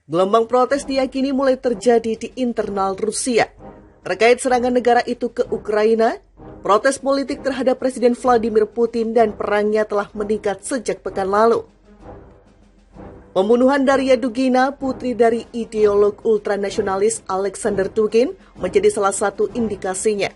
Gelombang protes diyakini mulai terjadi di internal Rusia. Terkait serangan negara itu ke Ukraina, protes politik terhadap Presiden Vladimir Putin dan perangnya telah meningkat sejak pekan lalu. Pembunuhan Daria Dugina, putri dari ideolog ultranasionalis Alexander Dugin, menjadi salah satu indikasinya.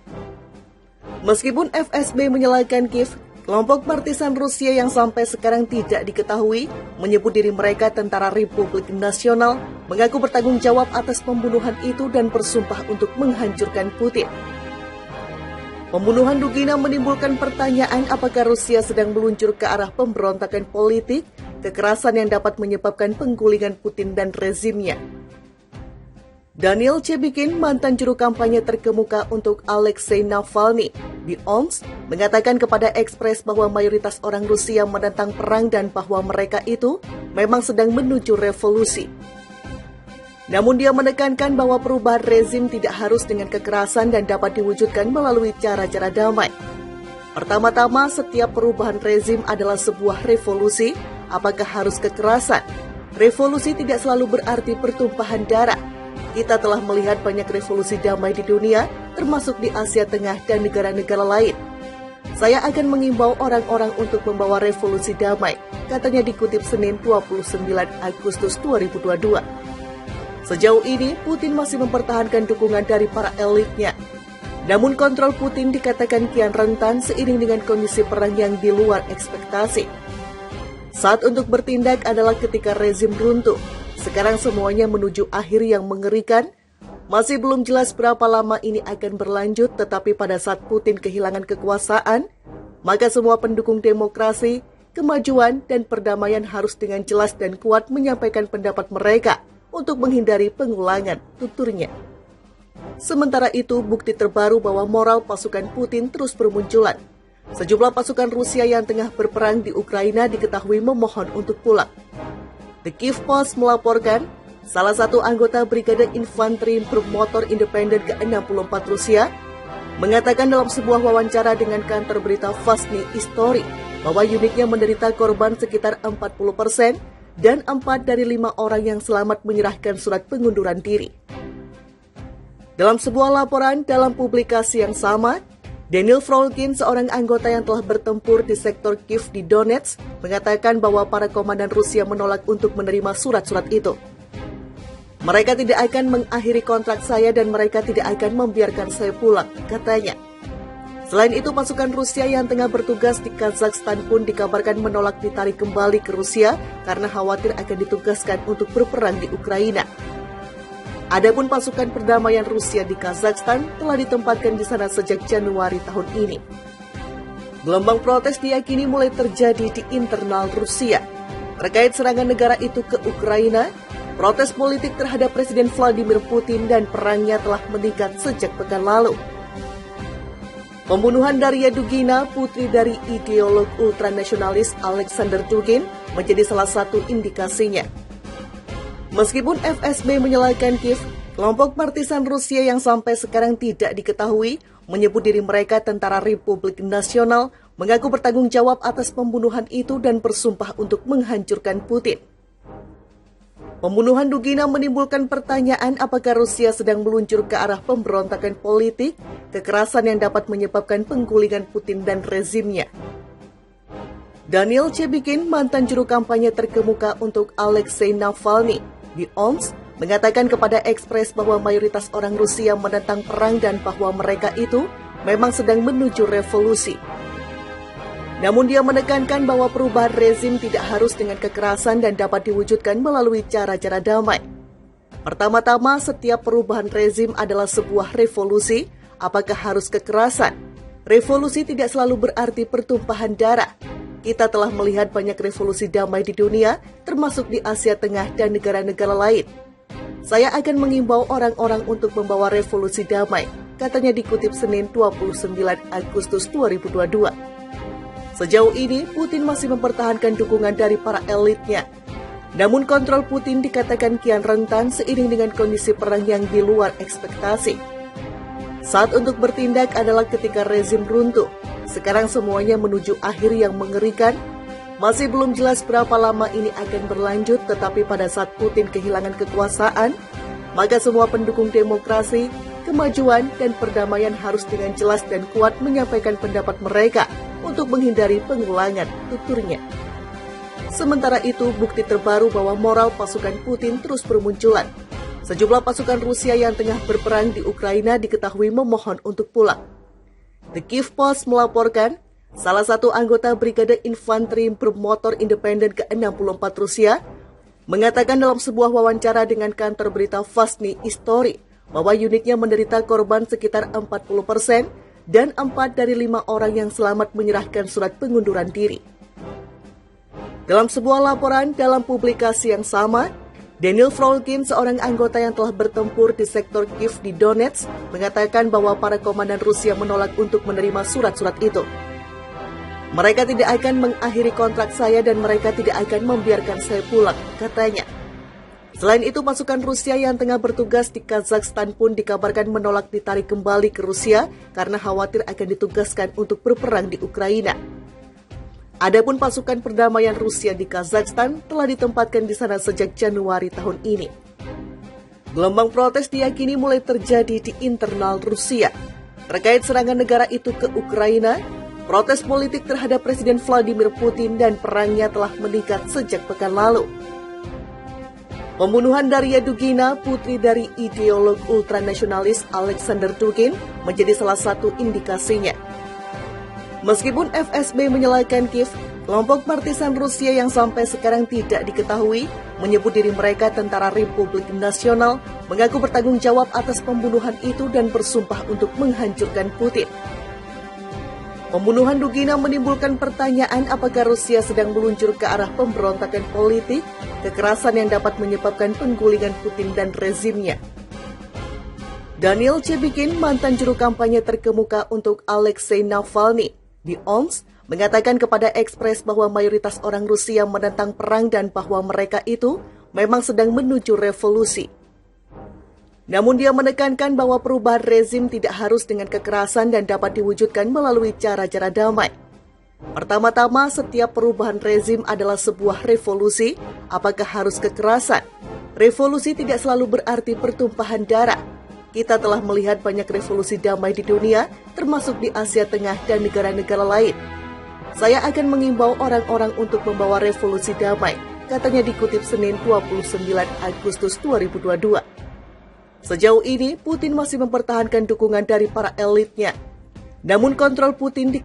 Meskipun FSB menyalahkan Kiev, kelompok partisan Rusia yang sampai sekarang tidak diketahui menyebut diri mereka Tentara Republik Nasional, mengaku bertanggung jawab atas pembunuhan itu dan bersumpah untuk menghancurkan Putin. Pembunuhan Dugina menimbulkan pertanyaan apakah Rusia sedang meluncur ke arah pemberontakan politik, kekerasan yang dapat menyebabkan penggulingan Putin dan rezimnya. Daniel Chebikin, mantan juru kampanye terkemuka untuk Alexei Navalny di Omsk, mengatakan kepada Express bahwa mayoritas orang Rusia menentang perang dan bahwa mereka itu memang sedang menuju revolusi. Namun dia menekankan bahwa perubahan rezim tidak harus dengan kekerasan dan dapat diwujudkan melalui cara-cara damai. Pertama-tama, setiap perubahan rezim adalah sebuah revolusi. Apakah harus kekerasan? Revolusi tidak selalu berarti pertumpahan darah. Kita telah melihat banyak revolusi damai di dunia, termasuk di Asia Tengah dan negara-negara lain. Saya akan mengimbau orang-orang untuk membawa revolusi damai, katanya dikutip Senin 29 Agustus 2022. Sejauh ini, Putin masih mempertahankan dukungan dari para elitnya. Namun kontrol Putin dikatakan kian rentan seiring dengan kondisi perang yang di luar ekspektasi. Saat untuk bertindak adalah ketika rezim runtuh. Sekarang semuanya menuju akhir yang mengerikan. Masih belum jelas berapa lama ini akan berlanjut, tetapi pada saat Putin kehilangan kekuasaan, maka semua pendukung demokrasi, kemajuan, dan perdamaian harus dengan jelas dan kuat menyampaikan pendapat mereka untuk menghindari pengulangan, tuturnya. Sementara itu, bukti terbaru bahwa moral pasukan Putin terus bermunculan. Sejumlah pasukan Rusia yang tengah berperang di Ukraina diketahui memohon untuk pulang. The Kyiv Post melaporkan, salah satu anggota Brigade Infanteri Bermotor Independen ke-64 Rusia mengatakan dalam sebuah wawancara dengan kantor berita Vazny Istori bahwa unitnya menderita korban sekitar 40%, dan 4 dari 5 orang yang selamat menyerahkan surat pengunduran diri. Dalam sebuah laporan dalam publikasi yang sama, Daniel Frolkin, seorang anggota yang telah bertempur di sektor Kyiv di Donetsk, mengatakan bahwa para komandan Rusia menolak untuk menerima surat-surat itu. Mereka tidak akan mengakhiri kontrak saya dan mereka tidak akan membiarkan saya pulang, katanya. Selain itu, pasukan Rusia yang tengah bertugas di Kazakhstan pun dikabarkan menolak ditarik kembali ke Rusia karena khawatir akan ditugaskan untuk berperang di Ukraina. Adapun pasukan perdamaian Rusia di Kazakhstan telah ditempatkan di sana sejak Januari tahun ini. Gelombang protes diyakini mulai terjadi di internal Rusia. Terkait serangan negara itu ke Ukraina, protes politik terhadap Presiden Vladimir Putin dan perangnya telah meningkat sejak pekan lalu. Pembunuhan Daria Dugina, putri dari ideolog ultranasionalis Alexander Dugin, menjadi salah satu indikasinya. Meskipun FSB menyalahkan Kiev, kelompok partisan Rusia yang sampai sekarang tidak diketahui menyebut diri mereka Tentara Republik Nasional, mengaku bertanggung jawab atas pembunuhan itu dan bersumpah untuk menghancurkan Putin. Pembunuhan Dugina menimbulkan pertanyaan apakah Rusia sedang meluncur ke arah pemberontakan politik, kekerasan yang dapat menyebabkan penggulingan Putin dan rezimnya. Daniel Chebikin, mantan juru kampanye terkemuka untuk Alexei Navalny di Omsk, mengatakan kepada Express bahwa mayoritas orang Rusia menentang perang dan bahwa mereka itu memang sedang menuju revolusi. Namun dia menekankan bahwa perubahan rezim tidak harus dengan kekerasan dan dapat diwujudkan melalui cara-cara damai. Pertama-tama, setiap perubahan rezim adalah sebuah revolusi. Apakah harus kekerasan? Revolusi tidak selalu berarti pertumpahan darah. Kita telah melihat banyak revolusi damai di dunia, termasuk di Asia Tengah dan negara-negara lain. Saya akan mengimbau orang-orang untuk membawa revolusi damai, katanya dikutip Senin 29 Agustus 2022. Sejauh ini, Putin masih mempertahankan dukungan dari para elitnya. Namun kontrol Putin dikatakan kian rentan seiring dengan kondisi perang yang di luar ekspektasi. Saat untuk bertindak adalah ketika rezim runtuh. Sekarang semuanya menuju akhir yang mengerikan. Masih belum jelas berapa lama ini akan berlanjut, tetapi pada saat Putin kehilangan kekuasaan, maka semua pendukung demokrasi, kemajuan, dan perdamaian harus dengan jelas dan kuat menyampaikan pendapat mereka untuk menghindari pengulangan, tuturnya. Sementara itu, bukti terbaru bahwa moral pasukan Putin terus bermunculan. Sejumlah pasukan Rusia yang tengah berperang di Ukraina diketahui memohon untuk pulang. The Kyiv Post melaporkan, salah satu anggota Brigade Infanteri Bermotor Independen ke-64 Rusia mengatakan dalam sebuah wawancara dengan kantor berita Vazny History bahwa unitnya menderita korban sekitar 40% dan 4 dari 5 orang yang selamat menyerahkan surat pengunduran diri. Dalam sebuah laporan dalam publikasi yang sama, Daniel Frolkin, seorang anggota yang telah bertempur di sektor Kyiv di Donetsk, mengatakan bahwa para komandan Rusia menolak untuk menerima surat-surat itu. Mereka tidak akan mengakhiri kontrak saya dan mereka tidak akan membiarkan saya pulang, katanya. Selain itu, pasukan Rusia yang tengah bertugas di Kazakhstan pun dikabarkan menolak ditarik kembali ke Rusia karena khawatir akan ditugaskan untuk berperang di Ukraina. Adapun pasukan perdamaian Rusia di Kazakhstan telah ditempatkan di sana sejak Januari tahun ini. Gelombang protes diyakini mulai terjadi di internal Rusia. Terkait serangan negara itu ke Ukraina, protes politik terhadap Presiden Vladimir Putin dan perangnya telah meningkat sejak pekan lalu. Pembunuhan Daria Dugina, putri dari ideolog ultranasionalis Alexander Dugin, menjadi salah satu indikasinya. Meskipun FSB menyalahkan Kyiv, kelompok partisan Rusia yang sampai sekarang tidak diketahui menyebut diri mereka Tentara Republik Nasional mengaku bertanggung jawab atas pembunuhan itu dan bersumpah untuk menghancurkan Putin. Pembunuhan Dugina menimbulkan pertanyaan apakah Rusia sedang meluncur ke arah pemberontakan politik, kekerasan yang dapat menyebabkan penggulingan Putin dan rezimnya. Daniel Chebikin, mantan juru kampanye terkemuka untuk Alexei Navalny di OMS, mengatakan kepada Express bahwa mayoritas orang Rusia menentang perang dan bahwa mereka itu memang sedang menuju revolusi. Namun dia menekankan bahwa perubahan rezim tidak harus dengan kekerasan dan dapat diwujudkan melalui cara-cara damai. Pertama-tama, setiap perubahan rezim adalah sebuah revolusi. Apakah harus kekerasan? Revolusi tidak selalu berarti pertumpahan darah. Kita telah melihat banyak revolusi damai di dunia, termasuk di Asia Tengah dan negara-negara lain. Saya akan mengimbau orang-orang untuk membawa revolusi damai, katanya dikutip Senin 29 Agustus 2022. Sejauh ini, Putin masih mempertahankan dukungan dari para elitnya. Namun kontrol Putin di